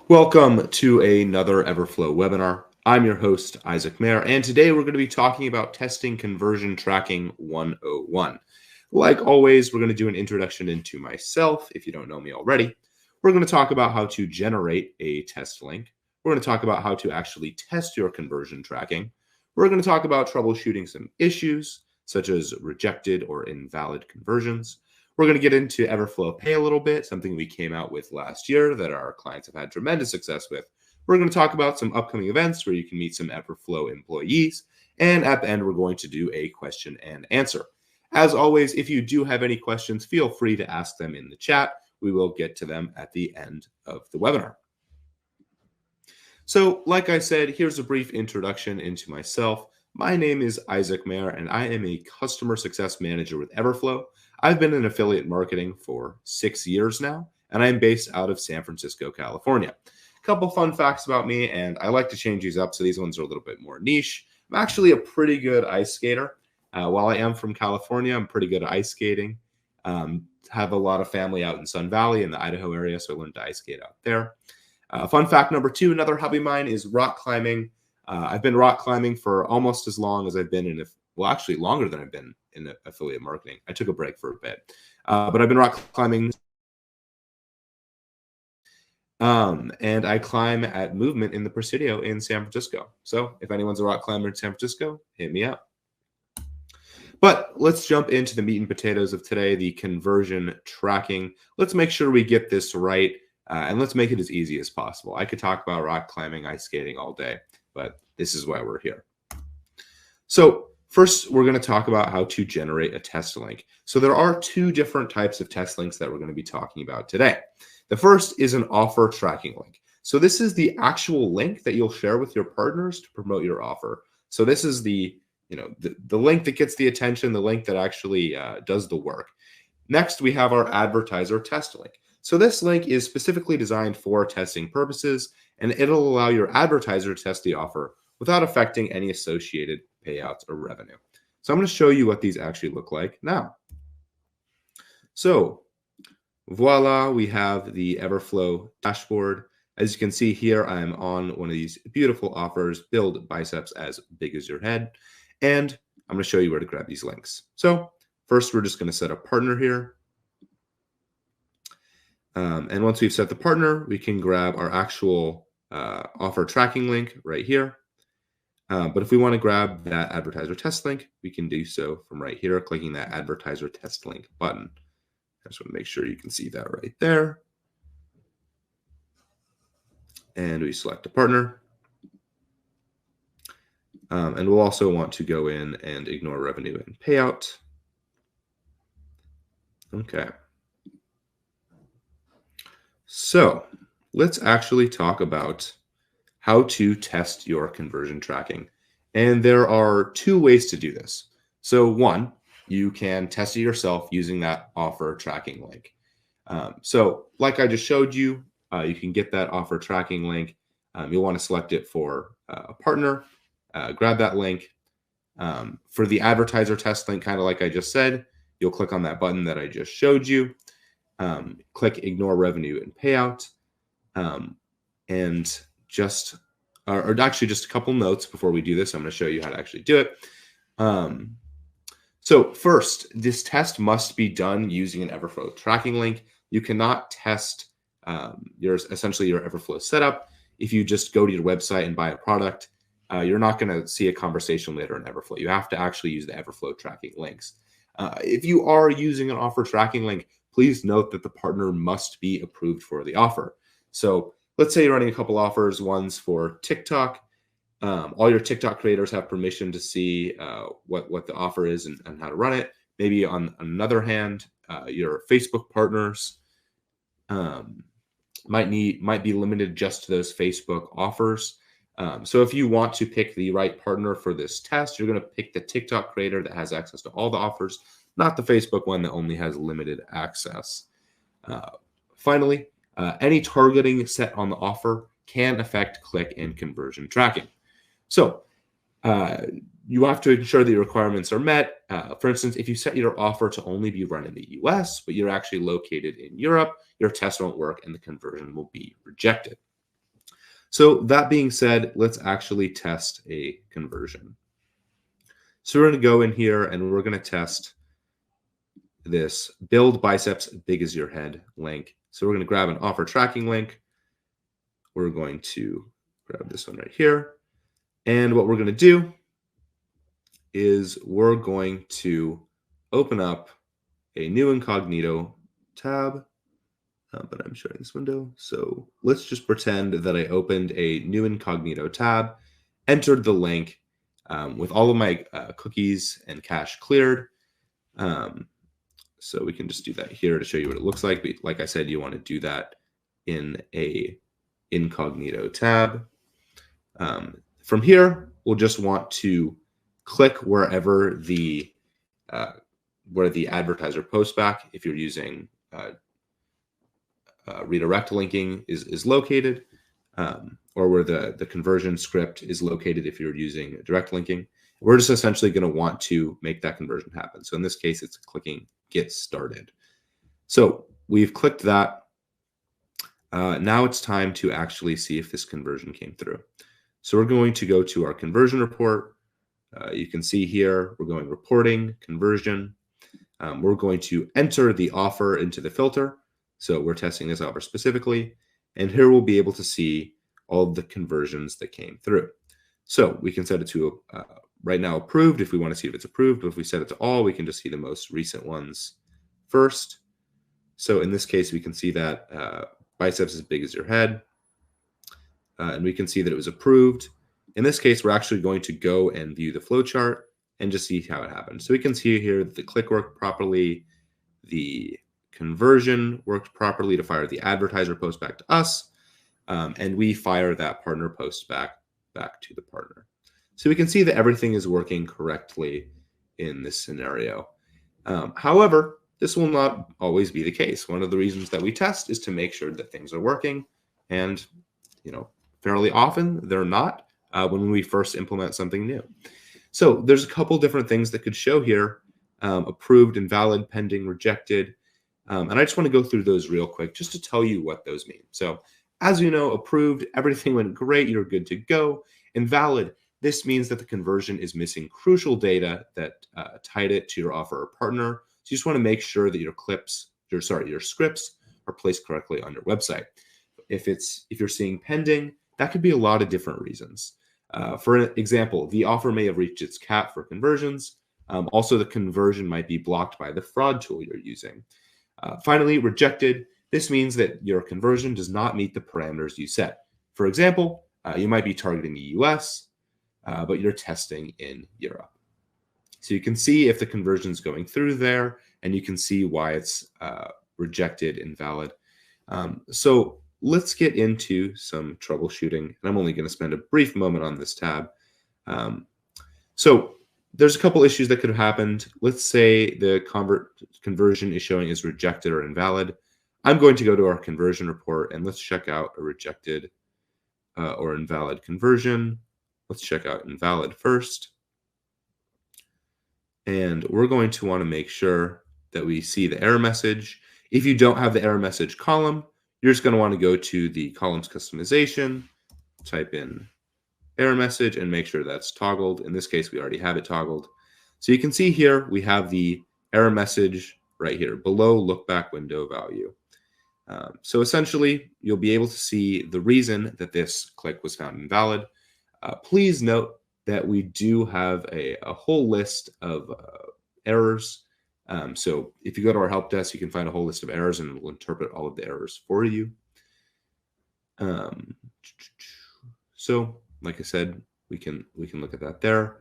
Welcome to another Everflow webinar. I'm your host, Isaac Maier, and today we're going to be talking about testing conversion tracking 101. Like always, we're going to do an introduction into myself, if you don't know me already. We're going to talk about how to generate a test link. We're going to talk about how to actually test your conversion tracking. We're going to talk about troubleshooting some issues, such as rejected or invalid conversions. We're going to get into Everflow Pay a little bit, something we came out with last year that our clients have had tremendous success with. We're going to talk about some upcoming events where you can meet some Everflow employees. And at the end, we're going to do a question and answer. As always, if you do have any questions, feel free to ask them in the chat. We will get to them at the end of the webinar. So, like I said, here's a brief introduction into myself. My name is Isaac Maier, and I am a customer success manager with Everflow. I've been in affiliate marketing for 6 years now, and I'm based out of San Francisco, California. A couple fun facts about me, and I like to change these up, so these ones are a little bit more niche. I'm actually a pretty good ice skater. While I am from California, I'm pretty good at ice skating. Have a lot of family out in Sun Valley in the Idaho area, so I learned to ice skate out there. Fun fact number 2, another hobby of mine is rock climbing. I've been rock climbing for almost as long as I've been in, actually longer than I've been in affiliate marketing. I took a break for a bit, but I've been rock climbing. And I climb at Movement in the Presidio in San Francisco. So if anyone's a rock climber in San Francisco, hit me up. But let's jump into the meat and potatoes of today, the conversion tracking. Let's make sure we get this right, and let's make it as easy as possible. I could talk about rock climbing, ice skating all day, but this is why we're here. So first, we're going to talk about how to generate a test link. So there are 2 different types of test links that we're going to be talking about today. The first is an offer tracking link. So this is the actual link that you'll share with your partners to promote your offer. So this is the link that gets the attention, the link that actually does the work. Next, we have our advertiser test link. So this link is specifically designed for testing purposes, and it'll allow your advertiser to test the offer without affecting any associated payouts or revenue. So I'm going to show you what these actually look like now. So voila, we have the Everflow dashboard. As you can see here, I'm on one of these beautiful offers, build biceps as big as your head. And I'm going to show you where to grab these links. So first, we're just going to set a partner here. And once we've set the partner, we can grab our actual offer tracking link right here. But if we want to grab that advertiser test link, we can do so from right here, clicking that advertiser test link button. I just want to make sure you can see that right there. And we select a partner. And we'll also want to go in and ignore revenue and payout. Okay. So let's actually talk about how to test your conversion tracking. And there are 2 ways to do this. So one, you can test it yourself using that offer tracking link. So like I just showed you, you can get that offer tracking link. You'll want to select it for a partner, grab that link. For the advertiser test link, kind of like I just said, you'll click on that button that I just showed you. Click ignore revenue and payout. And just a couple notes before we do this. I'm going to show you how to actually do it. So first, this test must be done using an Everflow tracking link. You cannot test essentially your Everflow setup. If you just go to your website and buy a product, you're not going to see a conversation later in Everflow. You have to actually use the Everflow tracking links. If you are using an offer tracking link, please note that the partner must be approved for the offer. So let's say you're running a couple offers, one's for TikTok. All your TikTok creators have permission to see what the offer is and how to run it. Maybe on another hand, your Facebook partners might be limited just to those Facebook offers. So if you want to pick the right partner for this test, you're going to pick the TikTok creator that has access to all the offers, not the Facebook one that only has limited access. Finally, any targeting set on the offer can affect click and conversion tracking. So you have to ensure that your requirements are met. For instance, if you set your offer to only be run in the US, but you're actually located in Europe, your test won't work and the conversion will be rejected. So that being said, let's actually test a conversion. So we're going to go in here and we're going to test this build biceps big as your head link. So we're going to grab an offer tracking link. We're going to grab this one right here. And what we're going to do is we're going to open up a new incognito tab, but I'm sharing this window. So let's just pretend that I opened a new incognito tab, entered the link with all of my cookies and cache cleared. So we can just do that here to show you what it looks like. But like I said, you want to do that in a incognito tab. From here, we'll just want to click wherever the where the advertiser post back, if you're using redirect linking is located, or where the conversion script is located if you're using direct linking. We're just essentially going to want to make that conversion happen. So in this case, it's clicking get started. So we've clicked that. Now it's time to actually see if this conversion came through. So we're going to go to our conversion report. You can see here, we're going reporting, conversion. We're going to enter the offer into the filter. So we're testing this offer specifically. And here we'll be able to see all of the conversions that came through. So we can set it to right now approved if we want to see if it's approved. But if we set it to all, we can just see the most recent ones first. So in this case, we can see that biceps as big as your head. And we can see that it was approved. In this case, we're actually going to go and view the flowchart and just see how it happened. So we can see here that the click worked properly, the conversion worked properly to fire the advertiser post back to us, and we fire that partner post back to the partner. So we can see that everything is working correctly in this scenario. However, this will not always be the case. One of the reasons that we test is to make sure that things are working, and fairly often they're not when we first implement something new. So there's a couple different things that could show here: approved, invalid, pending, rejected. And I just want to go through those real quick just to tell you what those mean. So as you know, approved, everything went great, you're good to go. Invalid, this means that the conversion is missing crucial data that tied it to your offer or partner. So you just want to make sure that your scripts are placed correctly on your website. If you're seeing pending, that could be a lot of different reasons. For example, the offer may have reached its cap for conversions. Also, the conversion might be blocked by the fraud tool you're using. Finally, rejected. This means that your conversion does not meet the parameters you set. For example, you might be targeting the US, but you're testing in Europe. So you can see if the conversion is going through there, and you can see why it's rejected, invalid. So let's get into some troubleshooting, and I'm only going to spend a brief moment on this tab. So there's a couple issues that could have happened. Let's say the conversion is showing as rejected or invalid. I'm going to go to our conversion report, and let's check out a rejected or invalid conversion. Let's check out invalid first. And we're going to want to make sure that we see the error message. If you don't have the error message column, you're just going to want to go to the columns customization, type in error message, and make sure that's toggled. In this case, we already have it toggled. So you can see here, we have the error message right here below look back window value. So essentially, you'll be able to see the reason that this click was found invalid. Please note that we do have a whole list of errors. So if you go to our help desk, you can find a whole list of errors, and we'll interpret all of the errors for you. So like I said, we can look at that there.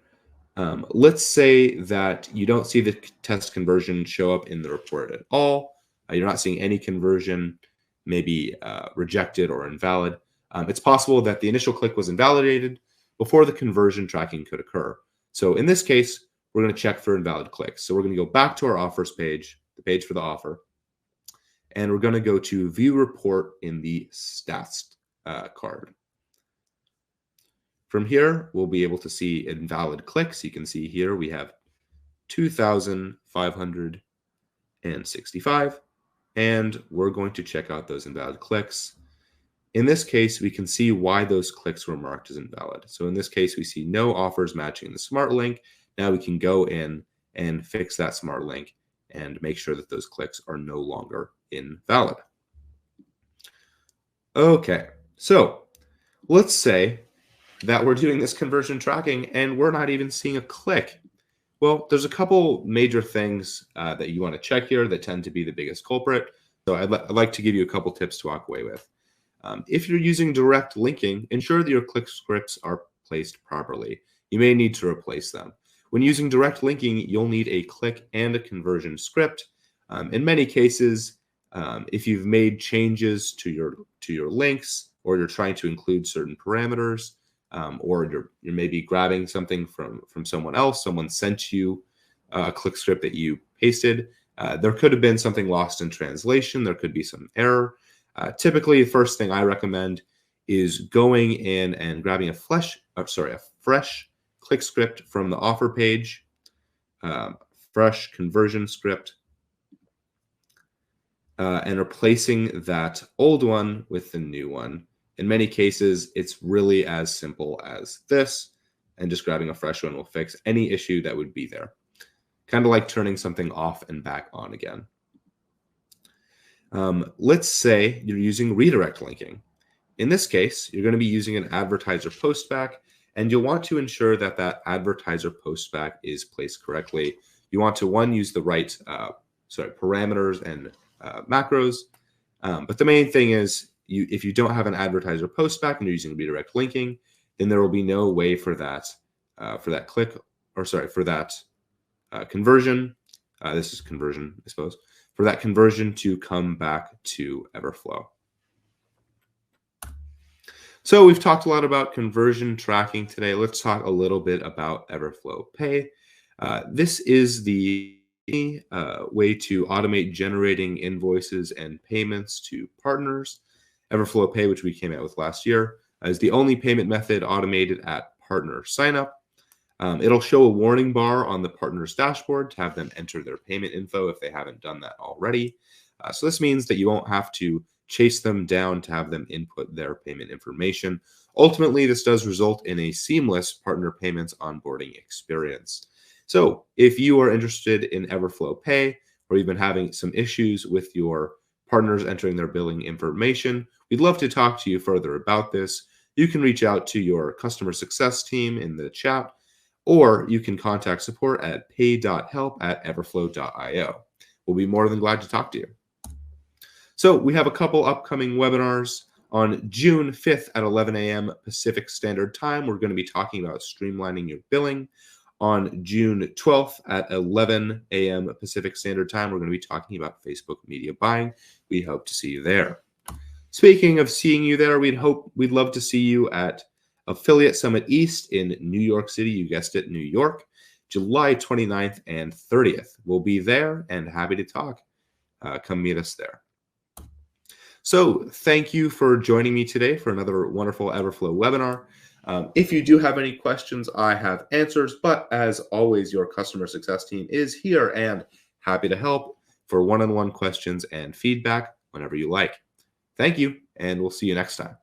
Let's say that you don't see the test conversion show up in the report at all. You're not seeing any conversion, maybe rejected or invalid. It's possible that the initial click was invalidated before the conversion tracking could occur. So in this case, we're going to check for invalid clicks. So we're going to go back to our offers page, the page for the offer, and we're going to go to view report in the stats card. From here, we'll be able to see invalid clicks. You can see here we have 2,565, and we're going to check out those invalid clicks. In this case, we can see why those clicks were marked as invalid. So in this case, we see no offers matching the smart link. Now we can go in and fix that smart link and make sure that those clicks are no longer invalid. Okay, so let's say that we're doing this conversion tracking and we're not even seeing a click. Well, there's a couple major things that you want to check here that tend to be the biggest culprit. So I'd like to give you a couple tips to walk away with. If you're using direct linking, ensure that your click scripts are placed properly. You may need to replace them. When using direct linking, you'll need a click and a conversion script. In many cases, if you've made changes to your links, or you're trying to include certain parameters, or you're maybe grabbing something from someone else, someone sent you a click script that you pasted, there could have been something lost in translation. There could be some error. Typically, the first thing I recommend is going in and grabbing a fresh click script from the offer page, fresh conversion script, and replacing that old one with the new one. In many cases, it's really as simple as this, and just grabbing a fresh one will fix any issue that would be there. Kind of like turning something off and back on again. Let's say you're using redirect linking. In this case, you're going to be using an advertiser postback, and you'll want to ensure that that advertiser postback is placed correctly. You want to, one, use the right parameters and macros. But the main thing is, if you don't have an advertiser postback and you're using redirect linking, then there will be no way for that conversion. This is conversion, I suppose. For that conversion to come back to Everflow. So we've talked a lot about conversion tracking today. Let's talk a little bit about Everflow Pay. This is the way to automate generating invoices and payments to partners. Everflow Pay, which we came out with last year, is the only payment method automated at partner signup. It'll show a warning bar on the partner's dashboard to have them enter their payment info if they haven't done that already. So this means that you won't have to chase them down to have them input their payment information. Ultimately, this does result in a seamless partner payments onboarding experience. So if you are interested in Everflow Pay, or you've been having some issues with your partners entering their billing information, we'd love to talk to you further about this. You can reach out to your customer success team in the chat, or you can contact support at pay.help@everflow.io. We'll be more than glad to talk to you. So we have a couple upcoming webinars. On June 5th at 11 a.m. Pacific Standard Time, we're going to be talking about streamlining your billing. On June 12th at 11 a.m. Pacific Standard Time, we're going to be talking about Facebook media buying. We hope to see you there. Speaking of seeing you there, we'd love to see you at Affiliate Summit East in New York City. You guessed it, New York, July 29th and 30th. We'll be there and happy to talk. Come meet us there. So thank you for joining me today for another wonderful Everflow webinar. If you do have any questions, I have answers, but as always, your customer success team is here and happy to help for one-on-one questions and feedback whenever you like. Thank you, and we'll see you next time.